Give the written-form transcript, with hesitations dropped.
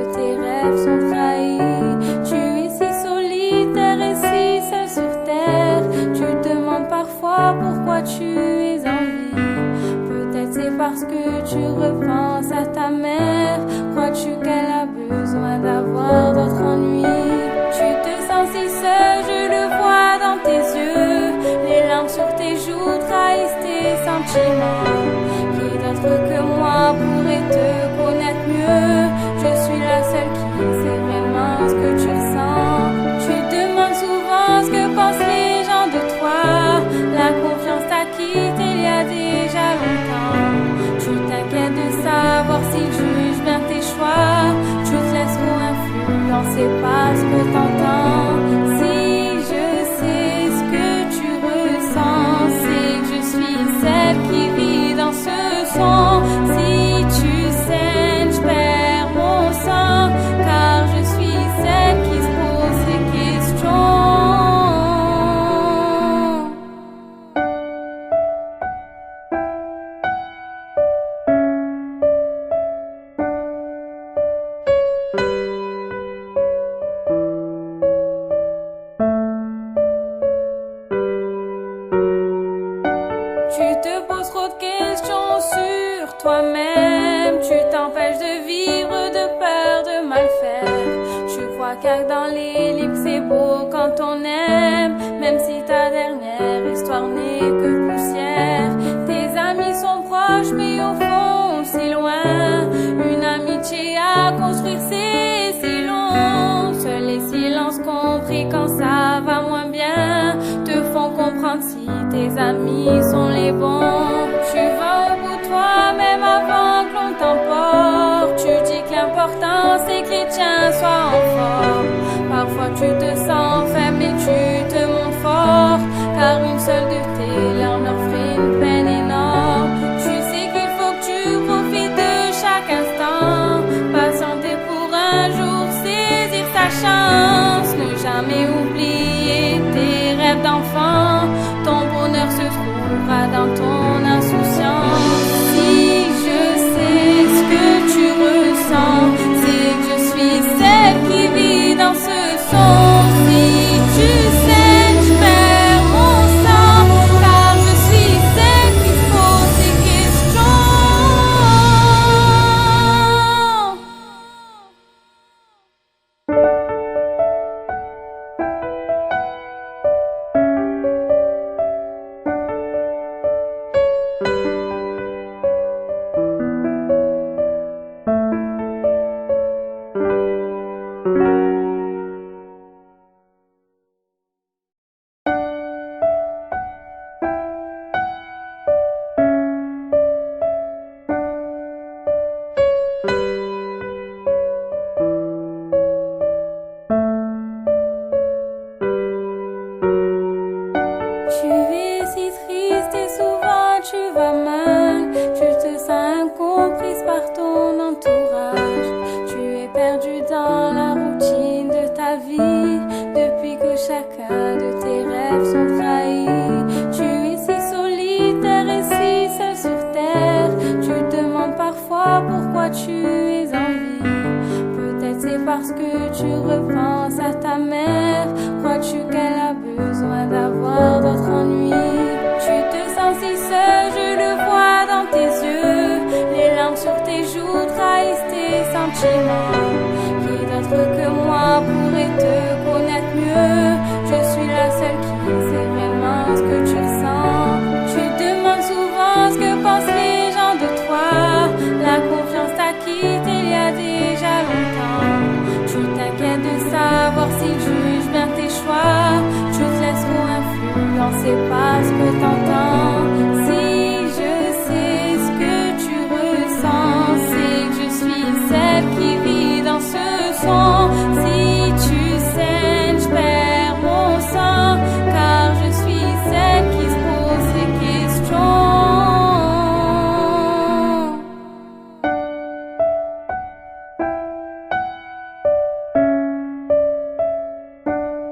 de tes rêves sont trahis. Tu es si solitaire et si seul sur terre. Tu te demandes parfois pourquoi tu es en vie. Peut-être c'est parce que tu repenses à ta mère. Crois-tu qu'elle a besoin d'avoir d'autres ennuis? Tu te sens si seul, je le vois dans tes yeux. Les larmes sur tes joues trahissent tes sentiments. Qui d'autre que moi pourrait te connaître mieux? Je suis la seule qui sait vraiment ce que tu ressens. Tu te demandes souvent ce que pensent les gens de toi. La confiance t'a quitté il y a déjà longtemps. Tu t'inquiètes de savoir s'ils jugent bien tes choix. Tu te laisses trop influencer par ce que t'entends. Si je sais ce que tu ressens, c'est que je suis celle qui vit dans ce son. Si tu saignes, je perds mon sang, car je suis celle qui se pose ces questions. Tu te poses trop de questions sur toi-même. Tu t'empêches de vivre de peur de mal faire. Tu crois qu'à dans les livres c'est beau quand on aime, même si ta dernière histoire n'est que poussière. Tes amis sont proches mais au fond si loin. Une amitié à construire c'est si long. Seuls les silences compris quand ça va moins bien te font comprendre si tes amis sont les bons. Tu vas au bout de toi même avant que l'on t'emporte. Tu dis que l'important c'est que les tiens soient en forme. Parfois tu te sens faible mais tu te montres fort, car une seule de tes larmes leur ferait une peine énorme. Tu sais qu'il faut que tu profites de chaque instant. Patienter pour un jour saisir ta chance. Ne jamais oublier tes rêves d'enfant. Ton bonheur se trouvera dans ton insouciance. Si je sais ce que tu ressens, c'est que je suis celle qui vit dans ce son. Si tu sais, je perds mon sang, car je suis celle qui se pose ces questions. Tu es si triste et souvent tu vas mal. Tu te sens incomprise par ton entourage. Tu es perdue dans la routine de ta vie, depuis que chacun de tes rêves sont trahis. Tu es si solitaire et si seul sur terre. Tu te demandes parfois pourquoi tu es en vie. Peut-être c'est parce que tu repenses à ta mère. Crois-tu qu'elle a besoin d'avoir d'autres ennuis? Tu te sens si seul, je le vois dans tes yeux. Les larmes sur tes joues trahissent tes sentiments. Qui d'autre que moi pourrait te connaître mieux? Je suis la seule qui sait vraiment ce que tu ressens. Tu te demandes souvent ce que pensent les gens de toi. La confiance t'a quitté il y a déjà longtemps. Tu t'inquiètes de savoir s'ils jugent bien tes choix. Tu te laisses trop influencer par ce que t'entends. Si je sais ce que tu ressens, c'est que je suis celle qui vit dans ce son.